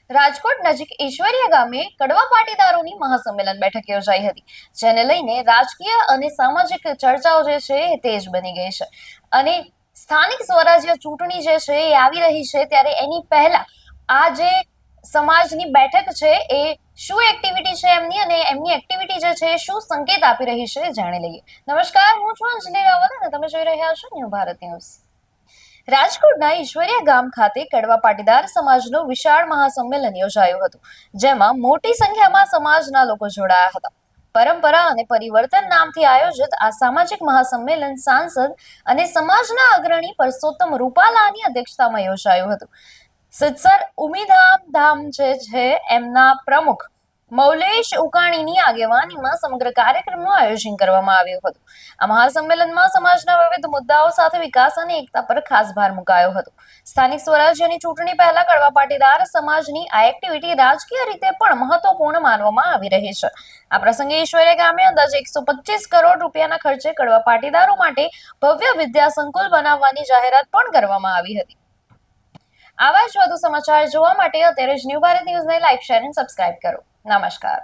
રાજકોટ નજીક ઈશ્વરીય ગામે કડવા પાટીદારોની મહાસંમેલન બેઠક યોજાઈ હતી, જેને લઈને રાજકીય અને સામાજિક ચર્ચાઓ જે છે એ તેજ બની ગઈ છે. અને સ્થાનિક સ્વરાજ્ય ચૂંટણી જે છે એ આવી રહી છે, ત્યારે એની પહેલા આ જે સમાજની બેઠક છે એ શું એક્ટિવિટી છે એમની, અને એમની એક્ટિવિટી જે છે શું સંકેત આપી રહી છે જાણી લઈએ. નમસ્કાર, હું છું અંજલિ રાવલ અને તમે જોઈ રહ્યા છો ન્યૂ ભારત ન્યૂઝ. રાજકોટના ઈશ્વરીય ગામ ખાતે કડવા પાટીદાર સમાજનું વિશાળ મહાસંમેલન યોજાયું હતું, જેમાં મોટી સંખ્યામાં સમાજના લોકો જોડાયા હતા. પરંપરા અને પરિવર્તન નામથી આયોજિત આ સામાજિક મહાસંમેલન સાંસદ અને સમાજના અગ્રણી પરસોત્તમ રૂપાલાની અધ્યક્ષતામાં યોજાયું હતું. સિદ્ધસર ઉમીધામ ધામ જે છે એમના પ્રમુખ મૌલેશ ઉકાણીની આગેવાનીમાં સમગ્ર કાર્યક્રમનું આયોજન કરવામાં આવ્યું હતું. આ મહાસંમેલનમાં સમાજના વિવિધ મુદ્દાઓ સાથે વિકાસ અને એકતા પર ખાસ ભાર મુકાયો હતો. સ્થાનિક સ્વરાજ્યની ચૂંટણી પહેલા કડવા પાટીદાર સમાજની આ એક્ટિવિટી રાજકીય રીતે પણ મહત્વપૂર્ણ માનવામાં આવી રહી છે. આ પ્રસંગે ઈશ્વરીય ગામે અંદાજે 125 કરોડ રૂપિયાના ખર્ચે કડવા પાટીદારો માટે ભવ્ય વિદ્યા સંકુલ બનાવવાની જાહેરાત પણ કરવામાં આવી હતી. આવા જ વધુ સમાચાર જોવા માટે અત્યારે જ ન્યૂ ભારત ન્યૂઝને લાઈક, શેર અને સબસ્ક્રાઇબ કરો. નમસ્કાર.